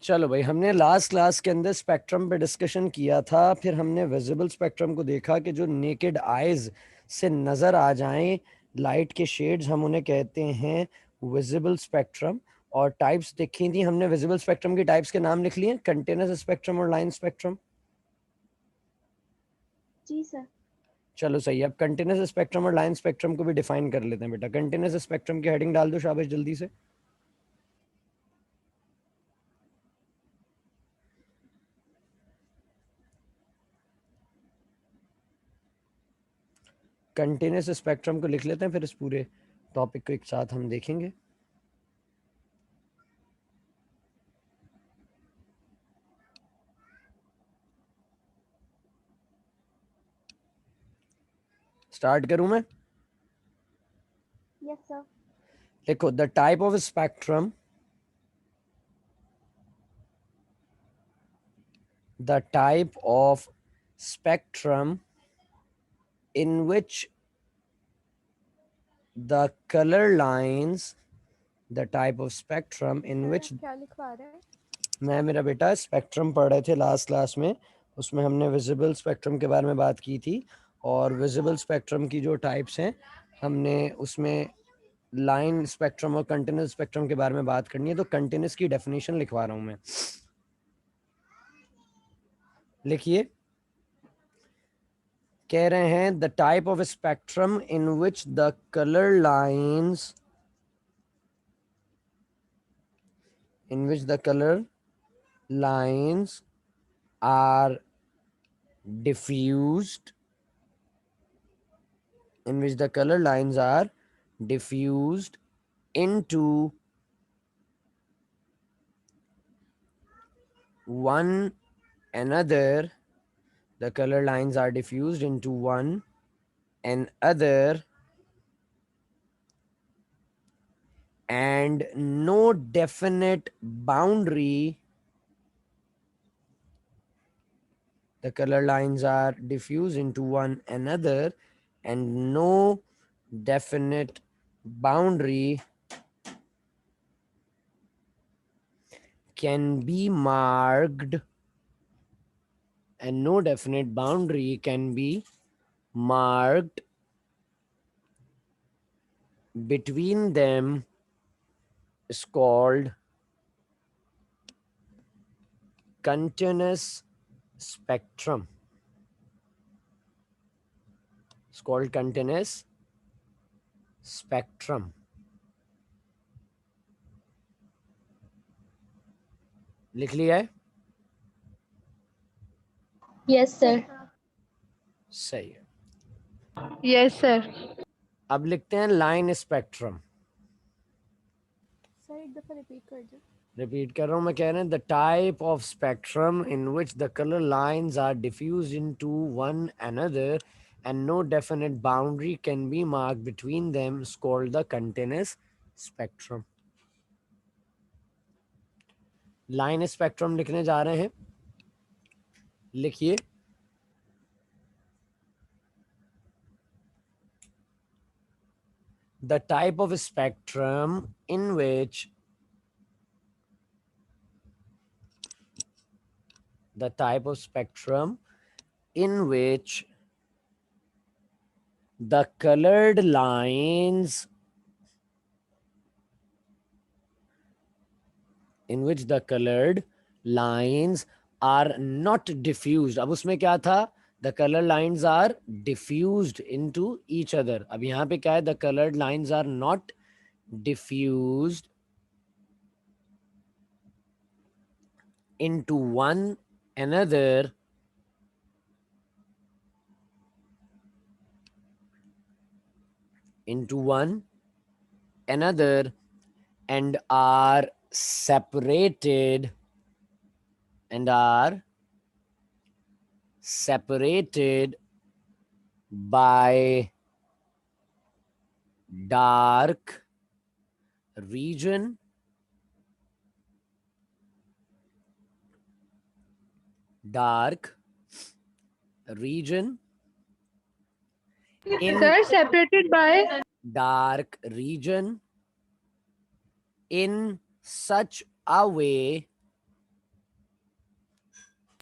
चलो भाई, हमने लास्ट क्लास के अंदर स्पेक्ट्रम पे डिस्कशन किया था। फिर हमने विजिबल स्पेक्ट्रम को देखा कि जो नेकेड आइज से नजर आ जाएं लाइट के शेड्स, हम उन्हें कहते हैं विजिबल स्पेक्ट्रम। और टाइप्स देखी थी हमने, विजिबल स्पेक्ट्रम की टाइप्स के नाम लिख लिए, कंटीन्यूअस स्पेक्ट्रम और लाइन स्पेक्ट्रम। जी सर। चलो सही है, अब कंटीन्यूअस स्पेक्ट्रम और लाइन स्पेक्ट्रम को भी डिफाइन कर लेते हैं बेटा। कंटीन्यूअस स्पेक्ट्रम की हेडिंग डाल दो शाबाश जल्दी से। कंटीन्यूअस स्पेक्ट्रम को लिख लेते हैं, फिर इस पूरे टॉपिक को एक साथ हम देखेंगे। स्टार्ट करूं मैं? Yes sir. देखो, the type of spectrum, the type of spectrum in which the color lines, the type of spectrum in which, क्या लिखवा रहे हैं? मैं मेरा बेटा स्पेक्ट्रम पढ़ रहे थे लास्ट क्लास में, उसमें हमने विजिबल स्पेक्ट्रम के बारे में बात की थी। और विजिबल स्पेक्ट्रम की जो टाइप्स हैं, हमने उसमें लाइन स्पेक्ट्रम और कंटीन्यूअस स्पेक्ट्रम के बारे में बात करनी है। तो कंटीन्यूअस की डेफिनेशन लिखवा रहा हूं मैं, लिखिए। कह रहे हैं the type of spectrum in which the colour lines, in which the color lines are diffused, in which the color lines are diffused into one another, the color lines are diffused into one another, and no definite boundary, the color lines are diffused into one another and no definite boundary can be marked, and no definite boundary can be marked between them is called continuous spectrum. It's called continuous spectrum. लिख लिया है? Yes sir. सही है। Yes sir. अब लिखते हैं line spectrum. Sir एक दफा रिपीट कर दो। रिपीट कर रहा हूं मैं, कह रहे हैं the type of spectrum in which the colour lines are diffuse into one another and no definite boundary can be marked between them is called the continuous spectrum. Line spectrum लिखने जा रहे हैं, लिखिए। The type of spectrum in which the type of spectrum in which the colored lines, in which the colored lines are not diffused. अब उसमें क्या था? The color lines are diffused into each other. अब यहाँ पे क्या है? The colored lines are not diffused into one another and are separated by dark region, in Sir, separated by dark region in such a way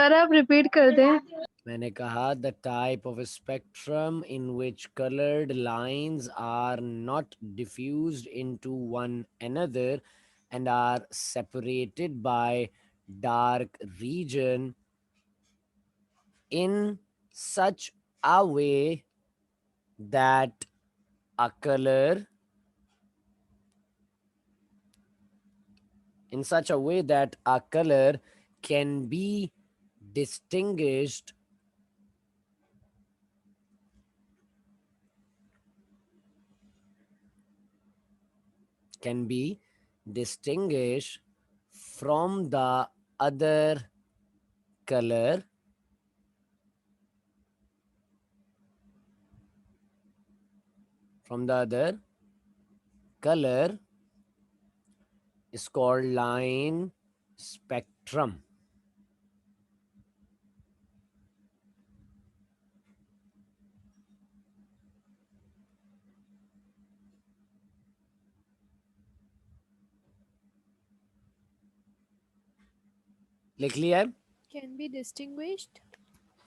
sir आप repeat कर दें। मैंने कहा the type of spectrum in which coloured lines are not diffused into one another and are separated by dark region in such a way that a color in such a way that a color can be distinguished can be distinguished from the other color from the other color is called line spectrum. लिख लिया है? Can be distinguished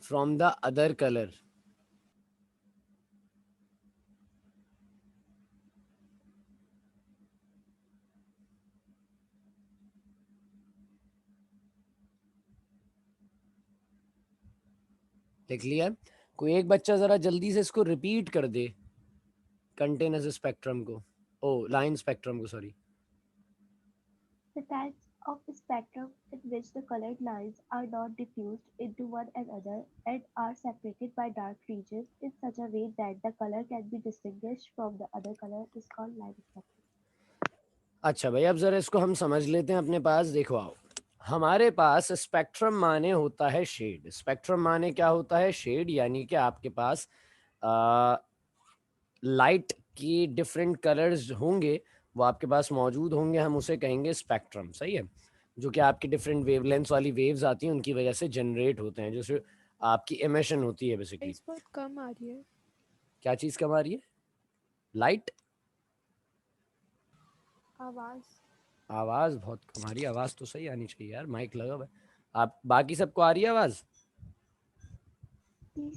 From the other color. लिख लिया? कोई एक बच्चा जरा जल्दी से इसको रिपीट कर दे, कंटेनस स्पेक्ट्रम को, ओ लाइन स्पेक्ट्रम को, sorry. the types of spectrum in which the colored lines are not diffused into one another and are separated by dark regions in such a way that the color can be distinguished from the other color is called line spectrum. अच्छा भाई, अब जरा इसको हम समझ लेते हैं. अपने पास देखो, आओ, हमारे पास स्पेक्ट्रम माने होता है शेड. स्पेक्ट्रम माने क्या होता है? शेड. यानी कि आपके पास लाइट की डिफरेंट कलर्स होंगे, वो आपके पास मौजूद होंगे, हम उसे कहेंगे स्पेक्ट्रम. सही है? जो कि आपकी डिफरेंट वेवलेंथ्स वाली वेव्स आती हैं, उनकी वजह से जनरेट होते हैं, जैसे आपकी एमिशन होती है बेसिकली. इस बहुत कम आ रही है. क्या चीज़ कम आ रही है? लाइट. आवाज. आवाज़ बहुत कम आ रही है. आवाज़ तो सही आनी चाहिए यार, माइक लगा हुआ है. आप बाकी सबको आ रही है आवाज़?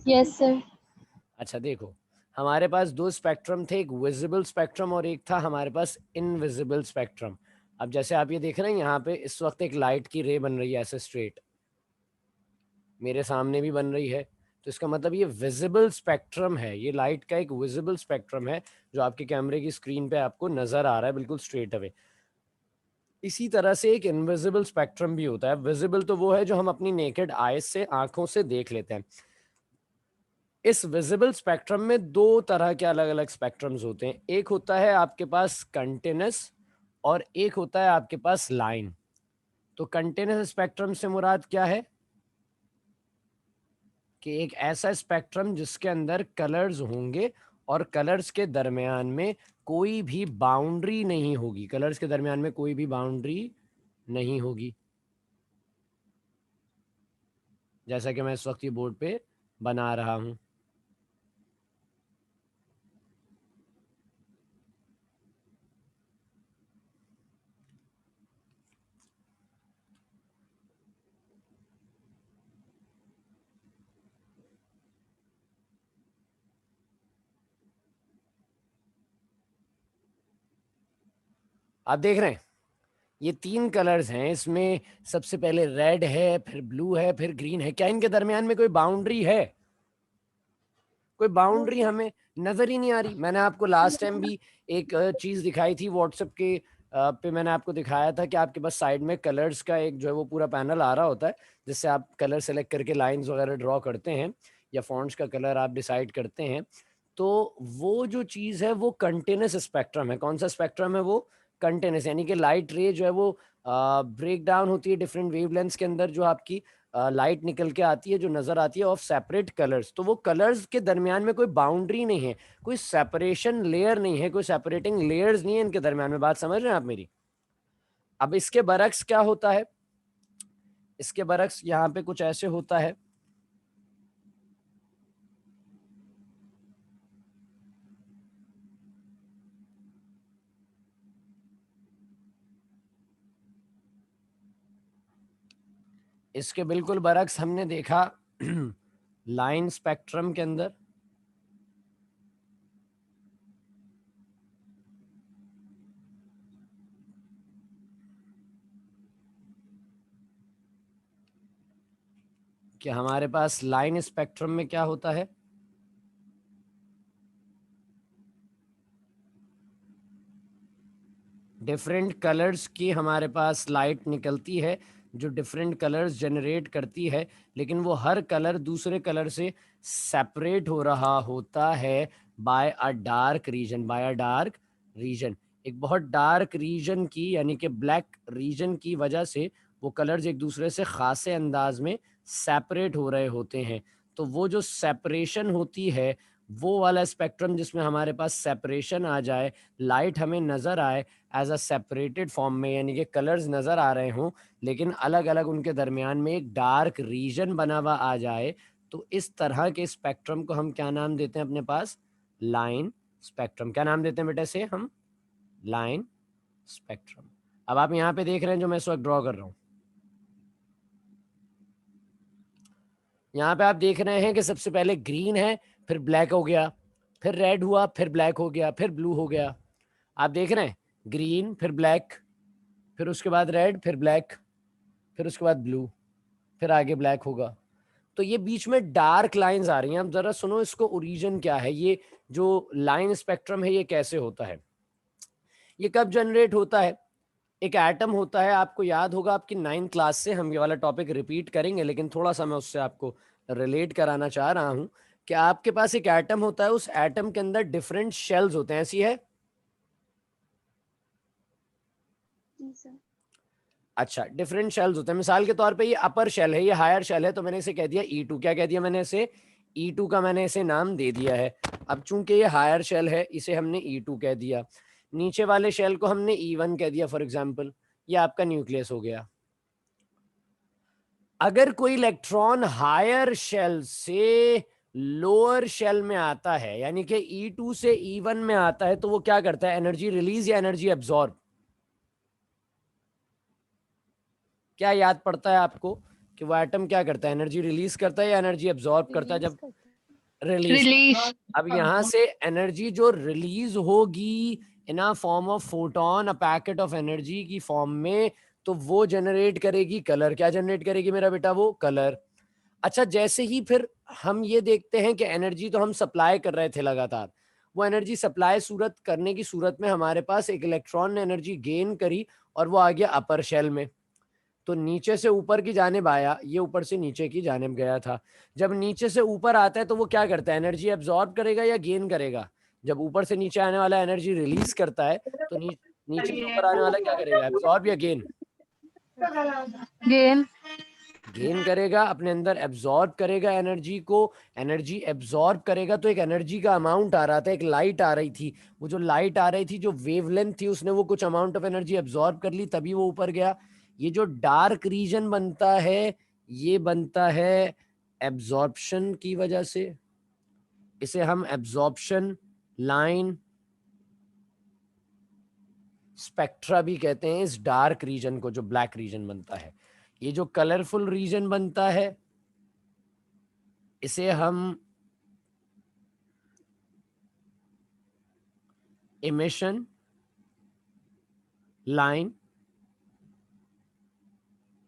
Yes sir. अच्छा देखो, हमारे पास दो स्पेक्ट्रम थे, एक विजिबल स्पेक्ट्रम और एक था हमारे पास इनविजिबल स्पेक्ट्रम. अब जैसे आप ये देख रहे हैं, यहाँ पे इस वक्त एक लाइट की रे बन रही है ऐसे स्ट्रेट, मेरे सामने भी बन रही है. तो इसका मतलब ये विजिबल स्पेक्ट्रम है, ये लाइट का एक विजिबल स्पेक्ट्रम है जो आपके कैमरे की स्क्रीन पे आपको नजर आ रहा है बिल्कुल स्ट्रेट अवे. इसी तरह से एक इनविजिबल स्पेक्ट्रम भी होता है. विजिबल तो वो है जो हम अपनी नेकेड आईज से, आंखों से देख लेते हैं. इस विजिबल स्पेक्ट्रम में दो तरह के अलग अलग स्पेक्ट्रम्स होते हैं. एक होता है आपके पास कंटिन्यूस और एक होता है आपके पास लाइन. तो कंटिन्यूस स्पेक्ट्रम से मुराद क्या है? कि एक ऐसा स्पेक्ट्रम जिसके अंदर कलर्स होंगे और कलर्स के दरमियान में कोई भी बाउंड्री नहीं होगी. कलर्स के दरमियान में कोई भी बाउंड्री नहीं होगी, जैसा कि मैं इस वक्त ये बोर्ड पे बना रहा हूं. आप देख रहे हैं ये तीन कलर्स हैं, इसमें सबसे पहले रेड है, फिर ब्लू है, फिर ग्रीन है. क्या इनके दरमियान में कोई बाउंड्री है? कोई बाउंड्री हमें नजर ही नहीं आ रही. मैंने आपको लास्ट टाइम भी एक चीज दिखाई थी व्हाट्सएप के पे, मैंने आपको दिखाया था कि आपके पास साइड में कलर्स का एक जो है वो पूरा पैनल आ रहा होता है, जिससे आप कलर सेलेक्ट करके लाइंस वगैरह ड्रॉ करते हैं या फॉन्ट्स का कलर आप डिसाइड करते हैं. तो वो जो चीज़ है वो कंटिन्यूस स्पेक्ट्रम है. कौन सा स्पेक्ट्रम है वो? कंटिन्यूस. यानी कि लाइट रे जो है वो ब्रेक डाउन होती है डिफरेंट वेवलेंथ्स के अंदर, जो आपकी लाइट निकल के आती है, जो नजर आती है ऑफ सेपरेट कलर्स. तो वो कलर्स के दरमियान में कोई बाउंड्री नहीं है, कोई सेपरेशन लेयर नहीं है, कोई सेपरेटिंग लेयर्स नहीं है इनके दरमियान में. बात समझ रहे हैं आप मेरी? अब इसके बरक्स क्या होता है? इसके बरक्स यहाँ पे कुछ ऐसे होता है. इसके बिल्कुल बरक्स हमने देखा लाइन स्पेक्ट्रम के अंदर कि हमारे पास लाइन स्पेक्ट्रम में क्या होता है, डिफरेंट कलर्स की हमारे पास लाइट निकलती है जो डिफरेंट कलर्स जनरेट करती है, लेकिन वो हर कलर दूसरे कलर से सेपरेट हो रहा होता है by a dark region, by a dark region. एक बहुत डार्क रीजन की यानी कि ब्लैक रीजन की वजह से वो कलर्स एक दूसरे से खासे अंदाज में सेपरेट हो रहे होते हैं। तो वो जो सेपरेशन होती है, वो वाला स्पेक्ट्रम जिसमें हमारे पास सेपरेशन आ जाए, लाइट हमें नज़र आए एज अ सेपरेटेड फॉर्म में, यानी कि कलर्स नज़र आ रहे हों लेकिन अलग अलग उनके दरमियान में एक डार्क रीजन बना हुआ आ जाए, तो इस तरह के स्पेक्ट्रम को हम क्या नाम देते हैं अपने पास, लाइन स्पेक्ट्रम। क्या नाम देते हैं बेटा से हम, लाइन स्पेक्ट्रम। अब आप यहाँ पे देख रहे हैं जो मैं इस वक्त ड्रॉ कर रहा हूँ, यहाँ पे आप देख रहे हैं कि सबसे पहले ग्रीन है, फिर ब्लैक हो गया, फिर रेड हुआ, फिर ब्लैक हो गया, फिर ब्लू हो गया। आप देख रहे हैं ग्रीन, फिर ब्लैक, फिर उसके बाद रेड, फिर ब्लैक, फिर उसके बाद ब्लू, फिर आगे ब्लैक होगा। तो ये बीच में डार्क लाइंस आ रही हैं। अब जरा सुनो इसको ओरिजिन क्या है, ये जो लाइन स्पेक्ट्रम है ये कैसे होता है, ये कब जनरेट होता है। एक एटम होता है, आपको याद होगा आपकी 9th क्लास से, हम ये वाला टॉपिक रिपीट करेंगे लेकिन थोड़ा सा मैं उससे आपको रिलेट कराना चाह रहा हूं कि आपके पास एक एटम होता है, उस एटम के अंदर डिफरेंट शेल्स होते हैं, ऐसी है। जी सर। अच्छा, डिफरेंट शेल्स होते हैं। मिसाल के तौर पे ये अपर शेल है, ये हायर शेल है, तो मैंने इसे कह दिया E2। क्या कह दिया मैंने इसे, E2 का मैंने इसे नाम दे दिया है। अब चूंकि ये हायर शेल है, इसे हमने E2 कह दिया। नीचे वाले शेल को हमने E1 कह दिया फॉर एग्जाम्पल, ये आपका न्यूक्लियस हो गया। अगर कोई इलेक्ट्रॉन हायर शेल से लोअर शेल में आता है, यानी कि E2 से E1 में आता है, तो वो क्या करता है, एनर्जी रिलीज या एनर्जी एब्जॉर्ब। क्या याद पड़ता है आपको कि वो एटम क्या करता है, एनर्जी रिलीज करता है या एनर्जी एब्जॉर्ब करता है, रिलीज जब करते हैं। रिलीज। Release. अब यहां से एनर्जी जो रिलीज होगी in a form of photon, a packet of energy की फॉर्म में, तो वो जनरेट करेगी कलर। क्या जनरेट करेगी मेरा बेटा, वो कलर। अच्छा, जैसे ही फिर हम ये देखते हैं कि एनर्जी तो हम सप्लाई कर रहे थे लगातार, वो एनर्जी सप्लाई सूरत करने की सूरत में हमारे पास एक इलेक्ट्रॉन ने एनर्जी गेन करी और वो आ गया अपर शेल में, तो नीचे से ऊपर की जानिब आया, ये ऊपर से नीचे की जानिब गया था। जब नीचे से ऊपर आता है तो वो क्या करता है, एनर्जी एब्जॉर्ब करेगा या गेन करेगा। जब ऊपर से नीचे आने वाला एनर्जी रिलीज करता है, तो नीचे से ऊपर आने वाला क्या करेगा, एब्जॉर्ब या गेन। Gain. गेन करेगा, अपने अंदर एब्जॉर्ब करेगा एनर्जी को। एनर्जी एब्जॉर्ब करेगा तो एक एनर्जी का अमाउंट आ रहा था, एक लाइट आ रही थी, वो जो लाइट आ रही थी, जो वेवलेंथ थी, उसने वो कुछ अमाउंट ऑफ एनर्जी एब्जॉर्ब कर ली, तभी वो ऊपर गया। ये जो डार्क रीजन बनता है, ये बनता है एब्जॉर्प्शन की वजह से। इसे हम एब्जॉर्प्शन लाइन स्पेक्ट्रा भी कहते हैं, इस डार्क रीजन को जो ब्लैक रीजन बनता है। ये जो कलरफुल रीजन बनता है, इसे हम इमिशन लाइन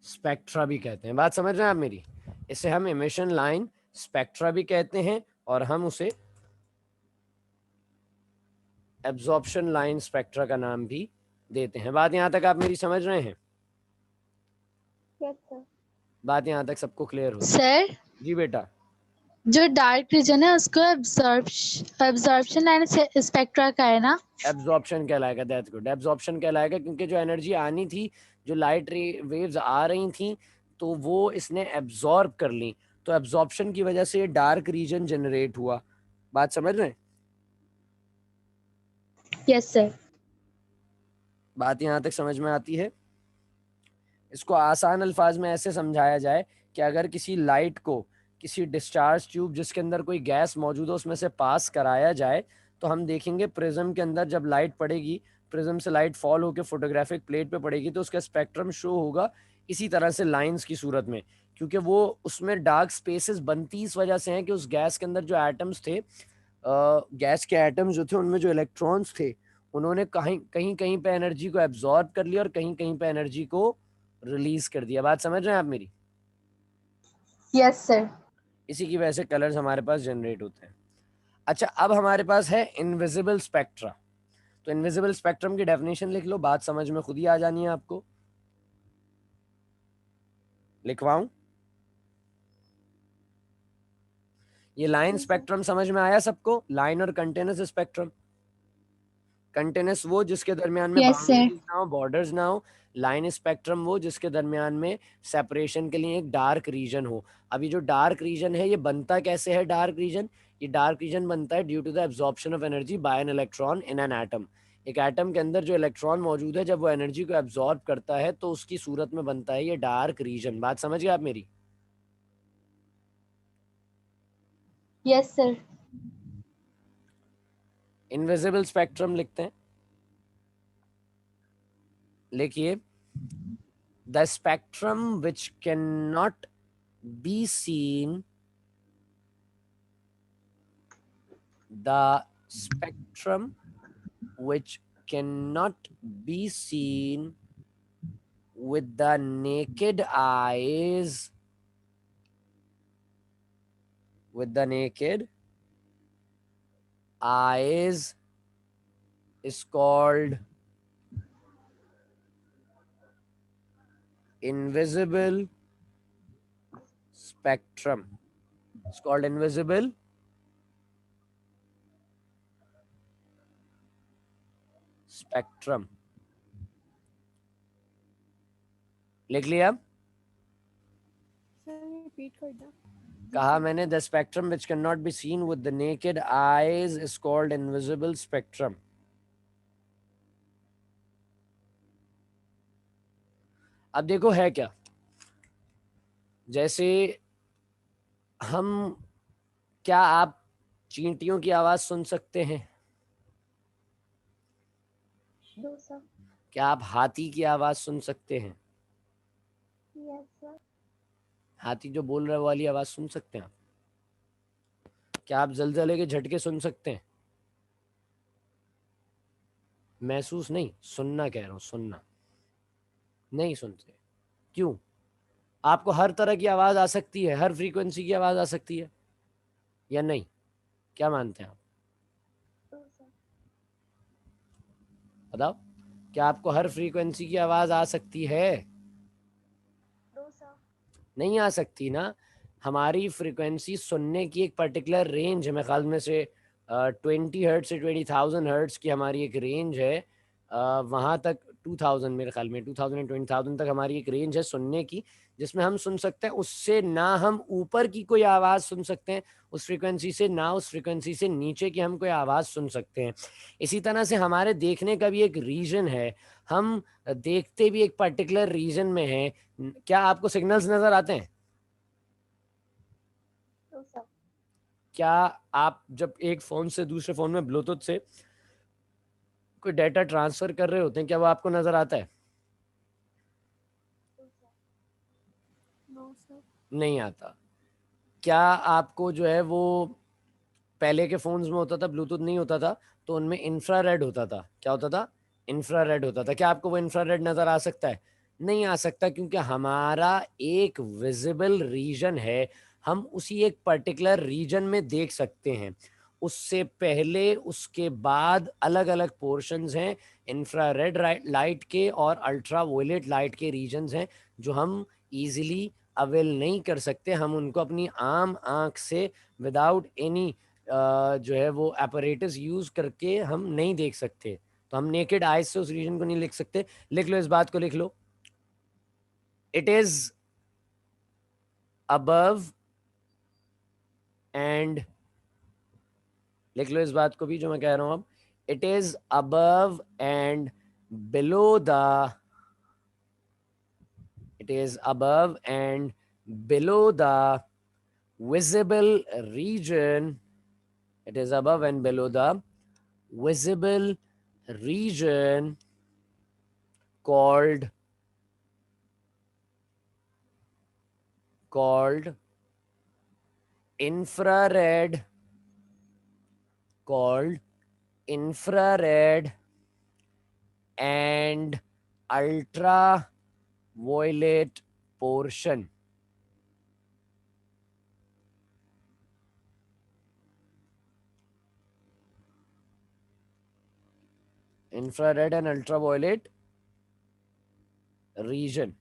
स्पेक्ट्रा भी कहते हैं। बात समझ रहे हैं आप मेरी, इसे हम इमिशन लाइन स्पेक्ट्रा भी कहते हैं और हम उसे एब्जॉर्प्शन लाइन स्पेक्ट्रा का नाम भी देते हैं। बात यहां तक आप मेरी समझ रहे हैं, यस सर। बात यहां तक सबको क्लियर हो? Sir, जी बेटा। जो डार्क रीजन है उसको एब्जॉर्प्शन लाइन स्पेक्ट्रा का है ना। एब्जॉर्प्शन कहलाएगा, दैट्स गुड, एब्जॉर्प्शन कहलाएगा, क्योंकि जो एनर्जी आनी थी, जो लाइट वेव्स आ रही थी, तो वो इसने एब्जॉर्ब कर ली, तो एब्जॉर्प्शन की वजह से डार्क रीजन जनरेट हुआ। बात समझ रहे हैं? Yes sir. बात यहां तक समझ में आती है? इसको आसान अल्फाज में ऐसे समझाया जाए कि अगर किसी लाइट को किसी डिस्चार्ज ट्यूब जिसके अंदर कोई गैस मौजूद हो उसमें से पास कराया जाए, तो हम देखेंगे प्रिज्म के अंदर जब लाइट पड़ेगी, प्रिज्म से लाइट फॉल होकर फोटोग्राफिक प्लेट पे पड़ेगी, तो उसका स्पेक्ट्रम शो होगा इसी तरह से लाइंस की सूरत में, क्योंकि वो उसमें डार्क स्पेसेस बनती इस वजह से हैं कि उस गैस के अंदर जो एटम्स थे, गैस के एटम्स जो थे उनमें जो इलेक्ट्रॉन्स थे, उन्होंने कहीं कहीं कहीं पे एनर्जी को एब्जॉर्ब कर लिया और कहीं कहीं पे एनर्जी को रिलीज कर दिया। बात समझ रहे हैं आप मेरी? Yes sir. इसी की वजह से कलर्स हमारे पास जनरेट होते हैं। अच्छा, अब हमारे पास है इनविजिबल स्पेक्ट्रा। तो इनविजिबल स्पेक्ट्रम की डेफिनेशन लिख लो, बात समझ में खुद ही आ जानी है आपको। लिखवाऊं? ये लाइन जी सर। स्पेक्ट्रम समझ में आया सबको? लाइन और कंटिन्यूस स्पेक्ट्रम। कंटिन्यूस वो जिसके दरमियान में यस सर। बाउंड्रीज ना हो, बॉर्डर्स ना हो। लाइन स्पेक्ट्रम वो जिसके दरमियान में सेपरेशन के लिए एक डार्क रीजन हो। अभी जो डार्क रीजन है ये बनता कैसे है? डार्क रीजन, ये डार्क रीजन बनता है due to the absorption of energy by an electron in an atom. एक एटम के अंदर जो इलेक्ट्रॉन मौजूद है, जब वो एनर्जी को एब्जॉर्ब करता है तो उसकी सूरत में बनता है ये डार्क रीजन। बात समझ गए आप मेरी? Yes sir. इनविजिबल स्पेक्ट्रम लिखते हैं, लिखिए। The spectrum which can not be seen, the spectrum which cannot be seen with the naked eyes, with the naked eyes, is called invisible spectrum. It's called invisible spectrum. लिख लिया? Sir repeat कर दो। कहा मैंने, the spectrum which can not be seen with the naked eyes is called invisible spectrum. अब देखो है क्या, जैसे हम, क्या आप चींटियों की आवाज सुन सकते हैं? दो सर। क्या आप हाथी की आवाज सुन सकते हैं? Yes sir. हाथी जो बोल रहा है वो वाली आवाज सुन सकते हैं आप? क्या आप जलजले के झटके सुन सकते हैं? महसूस नहीं, सुनना कह रहा हूं, सुनना नहीं सुनते। क्यों? आपको हर तरह की आवाज आ सकती है, हर फ्रीक्वेंसी की आवाज आ सकती है या नहीं? क्या मानते हैं आप? दो सर। बताओ, क्या आपको हर फ्रीक्वेंसी की आवाज आ सकती है? दो सर। नहीं आ सकती ना। हमारी फ्रीक्वेंसी सुनने की एक पर्टिकुलर रेंज है, मेरे ख्याल में से 20 हर्ट्ज से 20,000 हर्ट्ज की हमारी एक रेंज है। वहाँ तक 2000, मेरे ख्याल में 2000 एंड 20,000 तक हमारी एक रेंज है सुनने की, जिसमें हम सुन सकते हैं। उससे ना हम ऊपर की कोई आवाज़ सुन सकते हैं उस फ्रीक्वेंसी से, ना उस फ्रीक्वेंसी से नीचे की हम कोई आवाज़ सुन सकते हैं। इसी तरह से हमारे देखने का भी एक रीजन है, हम देखते भी एक पर्टिकुलर रीजन में हैं। क्या आपको सिग्नल्स नजर आते हैं? दो सर। क्या आप जब एक फोन से दूसरे फोन में ब्लूटूथ से कोई डाटा ट्रांसफर कर रहे होते हैं, क्या वो आपको नजर आता है? दो सर। No sir. नहीं आता। क्या आपको जो है वो, पहले के फोन्स में होता था, ब्लूटूथ नहीं होता था तो उनमें इंफ्रारेड होता था। क्या होता था? इंफ्रारेड होता था। क्या आपको वो इंफ्रारेड नजर आ सकता है? नहीं आ सकता, क्योंकि हमारा एक विजिबल रीजन है, हम उसी एक पर्टिकुलर रीजन में देख सकते हैं। उससे पहले उसके बाद अलग अलग पोर्शंस हैं इंफ्रारेड लाइट के और अल्ट्रा वोलेट लाइट के रीजन्स हैं, जो हम इजीली अवेल नहीं कर सकते। हम उनको अपनी आम आंख से विदाउट एनी जो है वो apparatus यूज करके हम नहीं देख सकते। तो हम नेकेड आइज से उस रीजन को नहीं लिख सकते। लिख लो, इस बात को लिख लो, इट इज अबव एंड, लिख लो इस बात को भी जो मैं कह रहा हूं अब, it is above and below the, it is above and below the visible region, it is above and below the visible region called called infrared and ultraviolet portion. Infrared and ultraviolet region.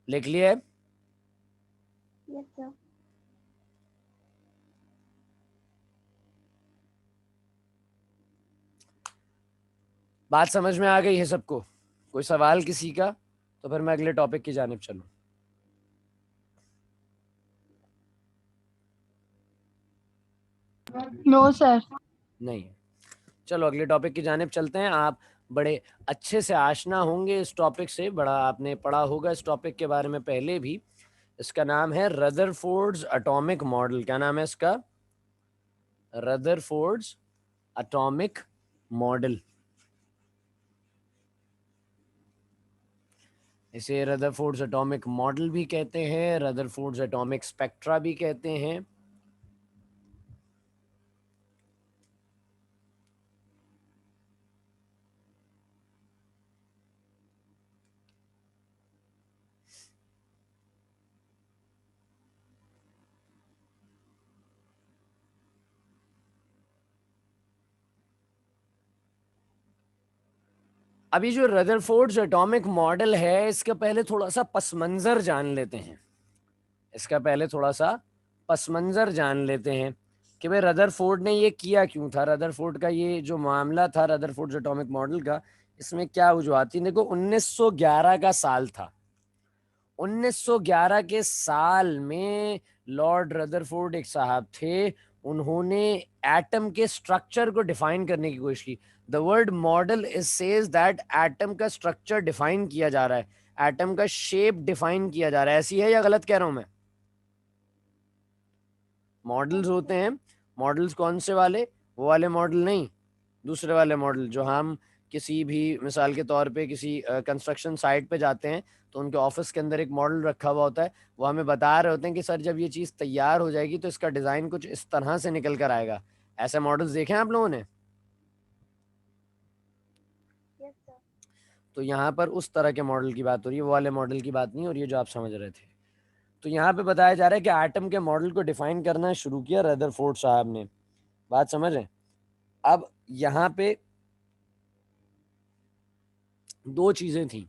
लिख लिए? Yes, sir. बात समझ में आ गई है सबको? कोई सवाल किसी का? तो फिर मैं अगले टॉपिक की जानिब चलूं। No sir. नहीं, चलो अगले टॉपिक की जानिब चलते हैं। आप बड़े अच्छे से आशना होंगे इस टॉपिक से, बड़ा आपने पढ़ा होगा इस टॉपिक के बारे में पहले भी। इसका नाम है रदरफोर्ड्स एटॉमिक मॉडल। क्या नाम है इसका? Rutherford's atomic model. इसे रदरफोर्ड्स एटॉमिक मॉडल भी कहते हैं, रदरफोर्ड्स एटॉमिक स्पेक्ट्रा भी कहते हैं। अभी जो रदरफोर्ड्स एटॉमिक मॉडल है, इसका पहले थोड़ा सा पस मंजर जान लेते हैं। इसका पहले थोड़ा सा पस मंजर जान लेते हैं कि भाई रदरफोर्ड ने ये किया क्यों था। रदरफोर्ड का ये जो मामला था रदरफोर्ड्स एटॉमिक मॉडल का, इसमें क्या वजूहत थी? देखो 1911 का साल था। 1911 के साल में लॉर्ड रदरफोर्ड एक साहब थे, उन्होंने एटम के स्ट्रक्चर को डिफाइन करने की कोशिश की। The word model is says that atom का स्ट्रक्चर डिफाइन किया जा रहा है, एटम का शेप डिफाइन किया जा रहा है। ऐसी है या गलत कह रहा हूं मैं? मॉडल्स होते हैं, मॉडल्स कौन से वाले? वो वाले मॉडल नहीं, दूसरे वाले मॉडल जो हम किसी भी मिसाल के तौर पे किसी कंस्ट्रक्शन साइट पे जाते हैं तो उनके ऑफिस के अंदर एक मॉडल रखा हुआ होता है, वो हमें बता रहे होते हैं कि सर जब ये चीज़ तैयार हो जाएगी तो इसका डिज़ाइन कुछ इस तरह से निकल कर आएगा। ऐसे मॉडल्स देखे हैं आप लोगों ने? Yes, sir. तो यहाँ पर उस तरह के मॉडल की बात हो रही है, वो वाले मॉडल की बात नहीं हो रही है जो आप समझ रहे थे। तो यहाँ पे बताया जा रहा है कि एटम के मॉडल को डिफाइन करना शुरू किया रदरफोर्ड साहब ने। बात समझ रहे हैं? अब यहाँ पे दो चीजें थी।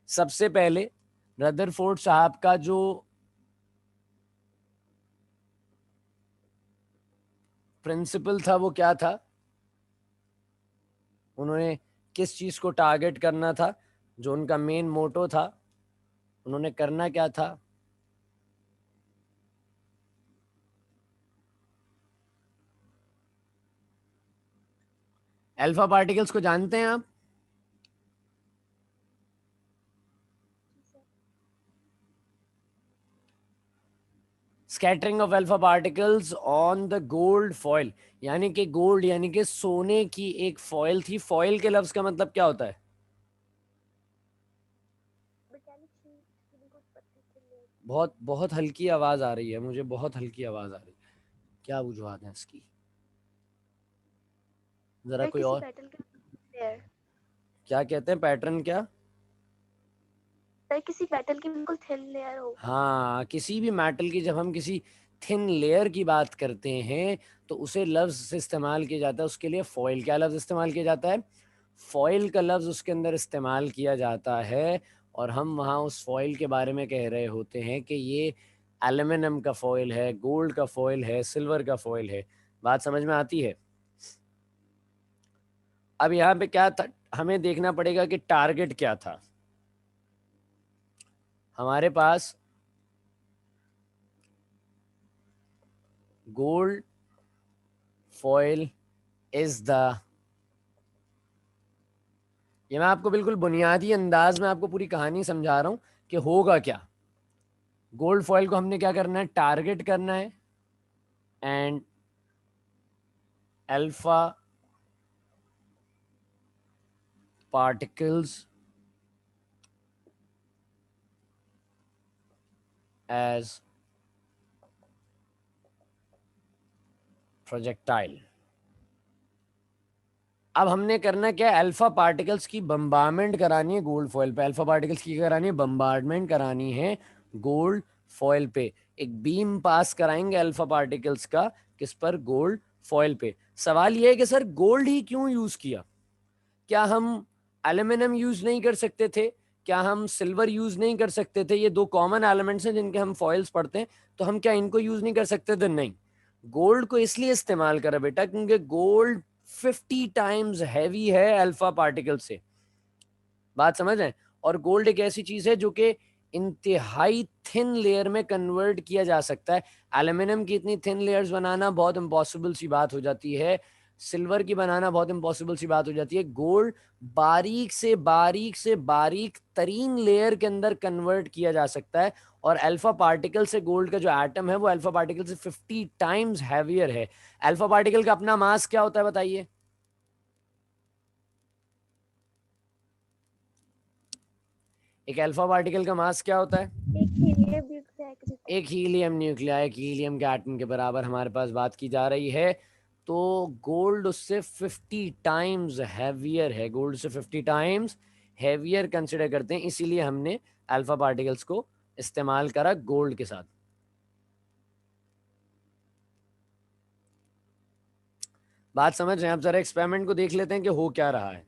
सबसे पहले रदरफोर्ड साहब का जो प्रिंसिपल था वो क्या था? उन्होंने किस चीज को टारगेट करना था? जो उनका मेन मोटो था, उन्होंने करना क्या था? अल्फा पार्टिकल्स को जानते हैं आप? Scattering of alpha particles on the gold foil, यानी कि गोल्ड यानी कि सोने की एक फॉइल थी। फॉइल के लफ्ज का मतलब क्या होता है? Metallic sheet, बिल्कुल पतली thin layer. बहुत बहुत हल्की आवाज आ रही है मुझे, बहुत हल्की आवाज आ रही है। क्या वजूहत है इसकी? जरा सर कोई किसी और। मेटल की लेयर. क्या कहते हैं? पैटर्न क्या? सर किसी मेटल की बिल्कुल थिन लेयर हो. हाँ, किसी भी मेटल की जब हम किसी थिन लेयर की बात करते हैं तो उसे लफ्ज से इस्तेमाल किया जाता है उसके लिए फॉइल। क्या लफ्ज इस्तेमाल किया जाता है? फॉइल का लफ्ज उसके अंदर इस्तेमाल किया जाता है। और हम वहाँ उस फॉइल के बारे में कह रहे होते हैं कि ये एल्यूमिनियम का फॉइल है, गोल्ड का फॉइल है, सिल्वर का फॉइल है। बात समझ में आती है? अब यहाँ पे क्या था, हमें देखना पड़ेगा कि टारगेट क्या था। हमारे पास गोल्ड फॉइल इज द, ये मैं आपको बिल्कुल बुनियादी अंदाज में आपको पूरी कहानी समझा रहा हूं कि होगा क्या। गोल्ड फॉइल को हमने क्या करना है? टारगेट करना है। And alpha particles as projectile. अब हमने करना क्या है, अल्फा पार्टिकल्स की बम्बार्डमेंट करानी है गोल्ड फॉइल पे. अल्फा पार्टिकल्स की करानी है बम्बार्डमेंट करानी है गोल्ड फॉइल पे. एक बीम पास कराएंगे अल्फा पार्टिकल्स का, किस पर, गोल्ड फॉइल पे. सवाल यह है कि सर गोल्ड ही क्यों यूज किया? क्या हम एल्यूमिनियम यूज नहीं कर सकते थे? क्या हम सिल्वर यूज नहीं कर सकते थे? ये दो कॉमन एलिमेंट्स हैं जिनके हम फॉइल्स पढ़ते हैं, तो हम क्या इनको यूज नहीं कर सकते थे? नहीं, गोल्ड को इसलिए इस्तेमाल करा बेटा क्योंकि गोल्ड 50 टाइम्स हैवी है अल्फा पार्टिकल से. बात समझ रहे हैं? और गोल्ड एक ऐसी चीज है जो कि इंतहाई थिन लेयर में कन्वर्ट किया जा सकता है. एल्यूमिनियम की इतनी थिन लेयर्स बनाना बहुत इम्पॉसिबल सी बात हो जाती है. सिल्वर की बनाना बहुत इम्पॉसिबल सी बात हो जाती है. गोल्ड बारीक से बारीक तरीन लेयर के अंदर कन्वर्ट किया जा सकता है. और अल्फा पार्टिकल से गोल्ड का जो एटम है वो अल्फा पार्टिकल से 50 टाइम्स हैवियर है. अल्फा पार्टिकल का अपना मास क्या होता है बताइए? एक अल्फा पार्टिकल का मास क्या होता है? एक हीलियम न्यूक्लियाई, एक हीलियम के एटम के बराबर हमारे पास बात की जा रही है. तो गोल्ड उससे 50 टाइम्स हैवियर है, गोल्ड से 50 टाइम्स हैवियर कंसिडर करते हैं, इसीलिए हमने अल्फा पार्टिकल्स को इस्तेमाल करा गोल्ड के साथ. बात समझ रहे हैं आप? जरा एक्सपेरिमेंट को देख लेते हैं कि हो क्या रहा है.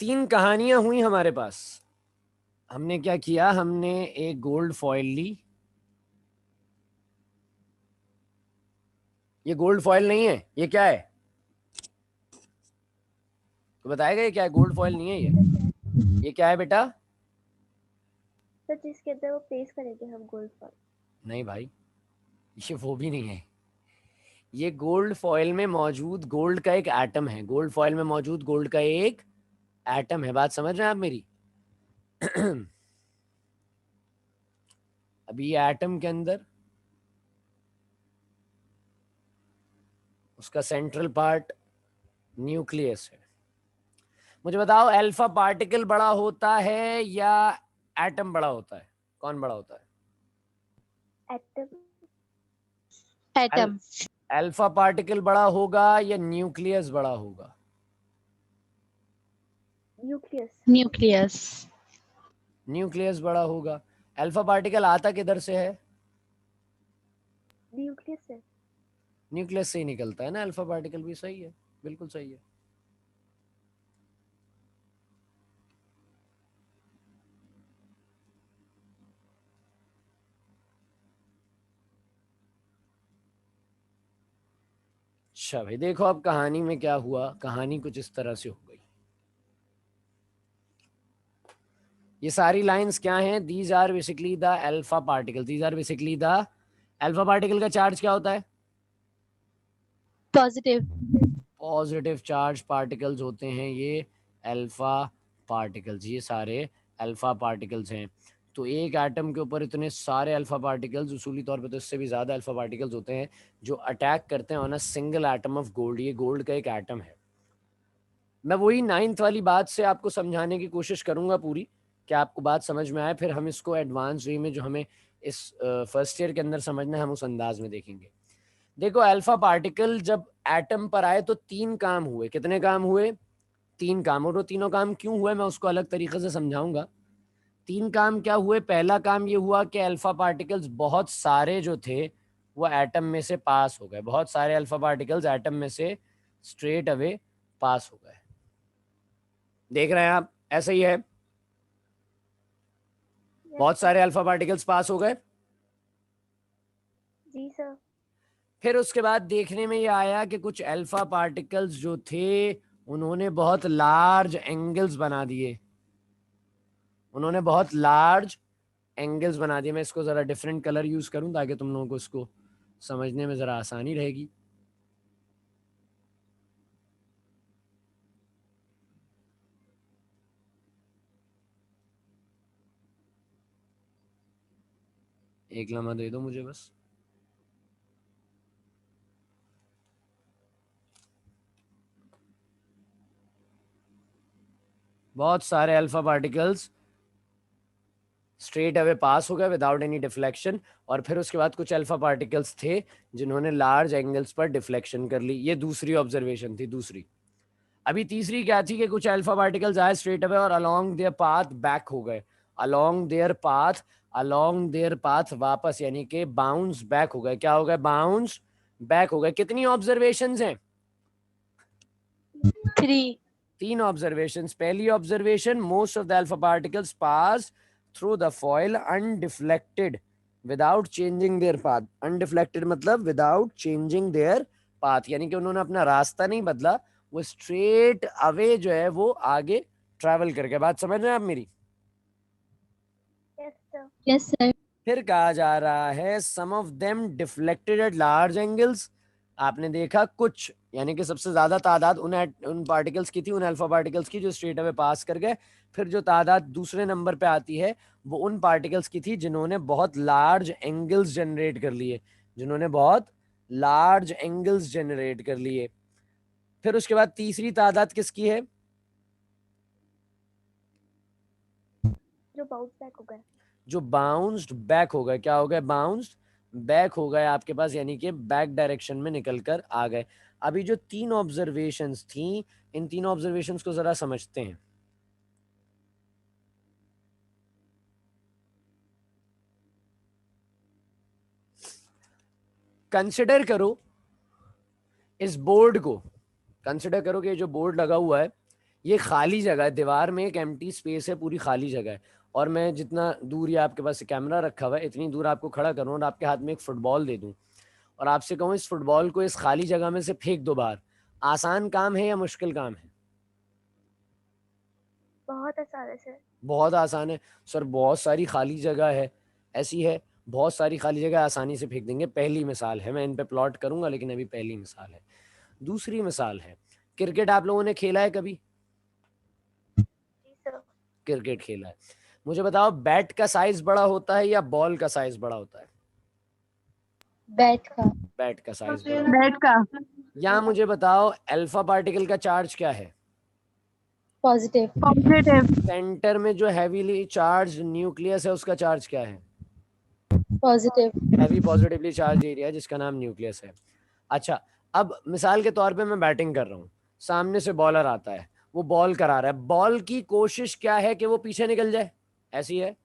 तीन कहानियां हुई हमारे पास. हमने क्या किया, हमने एक गोल्ड फॉइल ली. ये गोल्ड फॉइल नहीं है, ये क्या है? तो बताएगा ये क्या है? गोल्ड फॉइल नहीं है ये क्या है बेटा? सर जिसके अंदर वो प्लेस करेंगे हम गोल्ड पर. नहीं भाई, ये वो भी नहीं है. ये गोल्ड फॉइल में मौजूद गोल्ड का एक एटम है. गोल्ड फॉइल में मौजूद गोल्ड का एक एटम है. बात समझ रहे हैं आप मेरी? अभी ये एटम के अंदर उसका सेंट्रल पार्ट न्यूक्लियस है. मुझे बताओ, अल्फा पार्टिकल बड़ा होता है या एटम बड़ा होता है? कौन बड़ा होता है? एटम. एटम. अल्फा पार्टिकल बड़ा होगा या न्यूक्लियस बड़ा होगा? न्यूक्लियस. न्यूक्लियस. न्यूक्लियस बड़ा होगा. अल्फा पार्टिकल आता किधर से है? न्यूक्लियस से. न्यूक्लियस से ही निकलता है ना अल्फा पार्टिकल भी. सही है, बिल्कुल सही है. अच्छा भाई, देखो अब कहानी में क्या हुआ. कहानी कुछ इस तरह से हो गई. ये सारी लाइंस क्या हैं? These are basically the alpha particle. These are basically the alpha particle. का चार्ज क्या होता है? पॉजिटिव. पॉजिटिव चार्ज पार्टिकल्स होते हैं ये अल्फा पार्टिकल्स. ये सारे अल्फा पार्टिकल्स हैं. तो एक एटम के ऊपर इतने सारे अल्फा पार्टिकल्स, उसूली तौर पे तो इससे भी ज़्यादा अल्फा पार्टिकल्स होते हैं जो अटैक करते हैं on a single atom of gold. ये गोल्ड का एक एटम है. मैं वही 9th वाली बात से आपको समझाने की कोशिश करूंगा पूरी, कि आपको बात समझ में आए. फिर हम इसको एडवांस वे में जो हमें इस फर्स्ट ईयर के अंदर समझना है हम उस अंदाज में देखेंगे. देखो, अल्फा पार्टिकल जब एटम पर आए तो तीन काम हुए. कितने काम हुए? तीन काम. और वो तीनों काम क्यों हुए मैं उसको अलग तरीके से समझाऊंगा. तीन काम क्या हुए? पहला काम ये हुआ कि अल्फा पार्टिकल्स बहुत सारे जो थे वो एटम में से पास हो गए. बहुत सारे अल्फा पार्टिकल्स एटम में से स्ट्रेट अवे पास हो गए. देख रहे हैं आप? ऐसा ही है, बहुत सारे अल्फा पार्टिकल्स पास हो गए. जी सर. फिर उसके बाद देखने में ये आया कि कुछ अल्फा पार्टिकल्स जो थे उन्होंने बहुत लार्ज एंगल्स बना दिए. उन्होंने बहुत लार्ज एंगल्स बना दिए. मैं इसको ज़रा डिफरेंट कलर यूज़ करूं ताकि तुम लोगों को इसको समझने में ज़रा आसानी रहेगी. एक लम्हा दे दो मुझे बस. बहुत सारे अल्फा पार्टिकल्स स्ट्रेट अवे पास हो गए विदाउट एनी डिफ्लेक्शन, और फिर उसके बाद कुछ अल्फा पार्टिकल्स थे जिन्होंने लार्ज एंगल्स पर डिफ्लेक्शन कर ली। ये दूसरी ऑब्जर्वेशन थी, दूसरी। अभी तीसरी क्या थी कि कुछ अल्फा पार्टिकल्स आए स्ट्रेट अवे और अलोंग देयर पाथ बैक हो गए, along there path, along there path वापस, यानी कि बाउंस बैक हो गए। क्या हो गए? बाउंस बैक हो गए। कितनी ऑब्जर्वेशंस हैं? 3. 3 ऑब्जर्वेशंस। पहली observation, most of the alpha particles pass through the foil undeflected without changing there path. Undeflected मतलब विदाउट चेंजिंग देयर पाथ, यानी कि उन्होंने अपना रास्ता नहीं बदला, वो स्ट्रेट अवे जो है वो आगे ट्रैवल करके। बात समझ रहे हैं आप मेरी? Yes, sir. Yes, sir. फिर कहा जा रहा है some of them deflected at large angles. आपने देखा कुछ, यानी कि सबसे ज्यादा तादाद उन पार्टिकल्स की थी, उन अल्फा पार्टिकल्स की जो स्ट्रेट अवे पास कर गए। फिर जो तादाद दूसरे नंबर पे आती है वो उन पार्टिकल्स की थी जिन्होंने बहुत लार्ज एंगल्स जनरेट कर लिए, जिन्होंने बहुत लार्ज एंगल्स जनरेट कर लिए। फिर उसके बाद तीसरी तादाद किसकी है? जो बाउंस बैक हो गए। जो बाउंस्ड बैक हो गए। क्या हो गए? बाउंस्ड बैक हो गए आपके पास, यानी कि बैक डायरेक्शन में निकल कर आ गए। अभी जो 3 ऑब्जर्वेशंस थी, इन 3 ऑब्जर्वेशंस को जरा समझते हैं। कंसिडर करो इस बोर्ड को, कंसिडर करो कि जो बोर्ड लगा हुआ है ये खाली जगह है, दीवार में एक एम्प्टी स्पेस है, पूरी खाली जगह है, और मैं जितना दूर, या आपके पास कैमरा रखा हुआ है, इतनी दूर आपको खड़ा करूं और आपके हाथ में एक फुटबॉल दे दूं और आपसे कहूं इस फुटबॉल को इस खाली जगह में से फेंक दो बाहर, आसान काम है या मुश्किल काम है? बहुत आसान है सर। बहुत आसान है सर, बहुत सारी खाली जगह है। ऐसी है, बहुत सारी खाली जगह आसानी से फेंक देंगे। पहली मिसाल है, मैं इन पे प्लॉट करूंगा लेकिन अभी पहली मिसाल है। दूसरी मिसाल है, क्रिकेट आप लोगों ने खेला है कभी? जी सर। क्रिकेट खेला है। मुझे बताओ, बैट का साइज बड़ा होता है या बॉल का साइज बड़ा होता है? बैट का. बैट का साइज बड़ा होता है। बैट का. यहाँ मुझे बताओ, अल्फा पार्टिकल का चार्ज क्या है? पॉजिटिव. पॉजिटिव. सेंटर में जो हैवीली चार्ज न्यूक्लियस है उसका चार्ज क्या है? Positive. Heavy positively charge area जिसका नाम न्यूक्लियस है। अच्छा, अब मिसाल के तौर पे मैं बैटिंग कर रहा हूँ, सामने से बॉलर आता है, वो बॉल करा रहा है, बॉल की कोशिश क्या है कि वो पीछे निकल जाए, ऐसी है?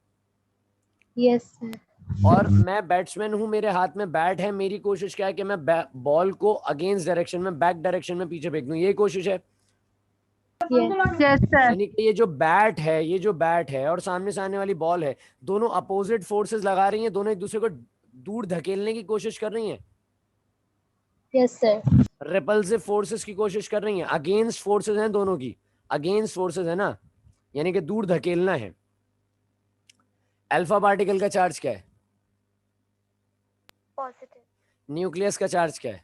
Yes sir. और मैं बैट्समैन हूं, मेरे हाथ में बैट है, मेरी कोशिश क्या है कि मैं बॉल को अगेंस्ट डायरेक्शन में, बैक डायरेक्शन में पीछे फेंक दूं, यही कोशिश है। Yes sir. यानी कि ये जो बैट है, ये जो बैट है और सामने से आने वाली बॉल है, दोनों अपोजिट फोर्सेस लगा रही हैं, दोनों एक दूसरे को दूर धकेलने की कोशिश कर रही हैं। Yes sir. रिपल्सिव फोर्सेस की कोशिश कर रही हैं, अगेंस्ट फोर्सेस हैं दोनों की, अगेंस्ट फोर्सेस है ना, यानी कि दूर धकेलना है। अल्फा पार्टिकल का चार्ज क्या है? पॉजिटिव। न्यूक्लियस का चार्ज क्या है?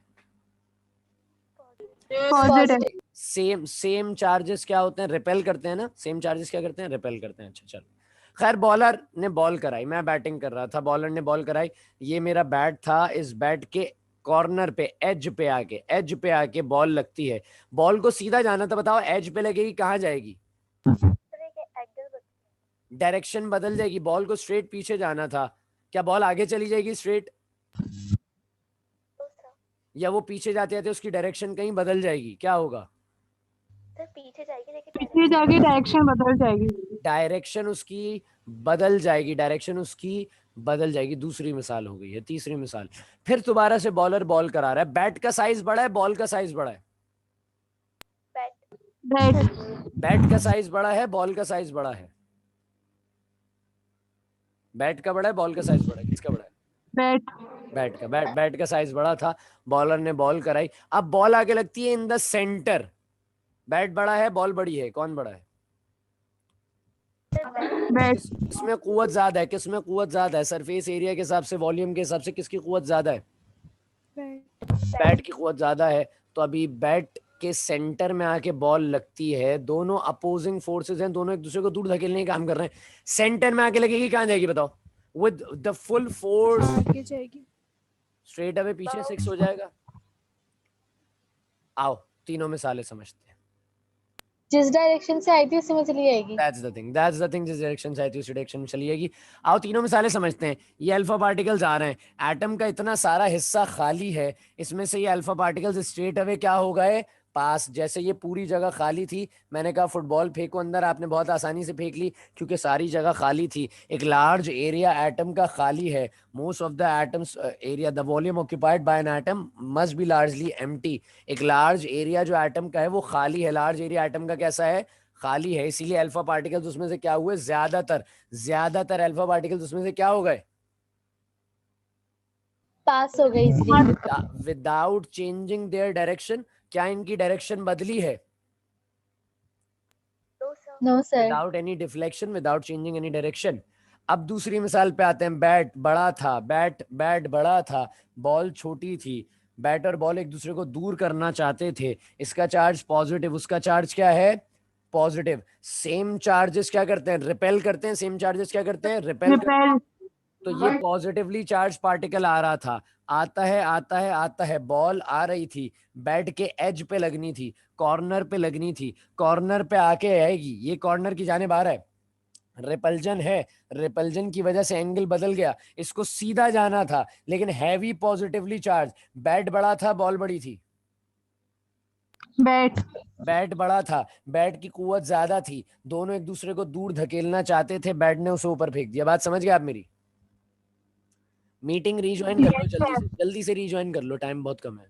पॉजिटिव. सेम चार्जेस क्या होते हैं? रिपेल करते हैं ना, सेम चार्जेस क्या करते हैं? रिपेल करते हैं। अच्छा चलो, खैर बॉलर ने बॉल कराई, मैं बैटिंग कर रहा था, बॉलर ने बॉल कराई, ये मेरा बैट था, इस बैट के कॉर्नर पे, एज पे आके बॉल लगती है। बॉल को सीधा जाना था, बताओ एज पे लगेगी, कहाँ जाएगी? डायरेक्शन बदल जाएगी, बॉल को स्ट्रेट पीछे जाना था, क्या बॉल आगे चली जाएगी स्ट्रेट, या वो पीछे जाते जाते उसकी डायरेक्शन कहीं बदल जाएगी? क्या होगा? सर पीछे जाएगी लेकिन पीछे जाके डायरेक्शन बदल जाएगी. डायरेक्शन उसकी बदल जाएगी, डायरेक्शन उसकी बदल जाएगी। दूसरी मिसाल हो गई है। तीसरी मिसाल, फिर दोबारा से बॉलर बॉल करा रहा है, बैट का साइज बड़ा है, बॉल का साइज बड़ा है? बैट. बैट का साइज बड़ा है, बॉल का साइज बड़ा है? बैट का बड़ा है, बॉल का साइज बड़ा है, किसका बड़ा है? बैट. बैट का। बैट का साइज बड़ा था, बॉलर ने बॉल कराई, अब बॉल आगे लगती है इन द सेंटर, बैट बड़ा है, बॉल बड़ी है, कौन बड़ा है? बैट. किसमें कुव्वत ज्यादा है? किसमें कुव्वत ज्यादा है? सरफेस एरिया के हिसाब से, वॉल्यूम के हिसाब से किसकी कुव्वत ज्यादा है? बैट की कुव्वत ज्यादा है। तो अभी बैट के सेंटर में आके बॉल लगती है, दोनों अपोजिंग फोर्सेस हैं, दोनों एक दूसरे को दूर धकेलने का काम कर रहे हैं, सेंटर में आके लगेगी, कहां जाएगी बताओ? विद द फुल फोर्स आगे जाएगी, स्ट्रेट अवे पीछे 6 हो जाएगा। आओ तीनों मिसालें समझते हैं। जिस डायरेक्शन से आई थी उसी में चली जाएगी। That's the thing, जिस डायरेक्शन से आई थी उसी डायरेक्शन में चली जाएगी। आओ तीनों मिसालें समझते हैं। ये अल्फा पार्टिकल्स आ रहे हैं, एटम का इतना सारा हिस्सा खाली है, इसमें से ये अल्फा पार्टिकल्स स्ट्रेट अवे क्या हो गए, पास। जैसे ये पूरी जगह खाली थी, मैंने कहा फुटबॉल फेंको अंदर, आपने बहुत आसानी से फेंक ली क्योंकि सारी जगह खाली थी। एक लार्ज एरिया एटम का खाली है, most of the atoms area, the volume occupied by an atom must be largely empty. एक लार्ज एरिया जो एटम का है वो खाली है, लार्ज एरिया एटम का कैसा है, खाली है। इसीलिए अल्फा पार्टिकल्स उसमें से क्या हुए, ज्यादातर अल्फा पार्टिकल्स उसमें से क्या हो गए, पास हो गई इसलिए। Without changing their direction. क्या इनकी डायरेक्शन बदली है, no sir. Without any deflection, without changing any direction. अब दूसरी मिसाल पे आते हैं। बैट बड़ा था, बैट बड़ा था, बॉल छोटी थी। बैट और बॉल एक दूसरे को दूर करना चाहते थे, इसका चार्ज पॉजिटिव, उसका चार्ज क्या है, पॉजिटिव। सेम चार्जेस क्या करते हैं, रिपेल करते हैं, सेम चार्जेस क्या करते हैं, रिपेल। तो ये पॉजिटिवली चार्ज पार्टिकल आ रहा था, आता है, बॉल आ रही थी, बैट के एज पे लगनी थी, कॉर्नर पे लगनी थी, कॉर्नर पे आके आएगी, ये कॉर्नर की जाने आ रहा है, रिपल्जन है, रिपल्जन की वजह से एंगल बदल गया, इसको सीधा जाना था लेकिन हैवी पॉजिटिवली चार्ज। बैट बड़ा था, बॉल बड़ी थी, बैट बड़ा था, बैट की कुव्वत ज्यादा थी, दोनों एक दूसरे को दूर धकेलना चाहते थे, बैट ने उसे ऊपर फेंक दिया। बात समझ गए आप मेरी? मीटिंग रीज्वाइन कर लो, जल्दी से रीज्वाइन कर लो, टाइम बहुत कम है।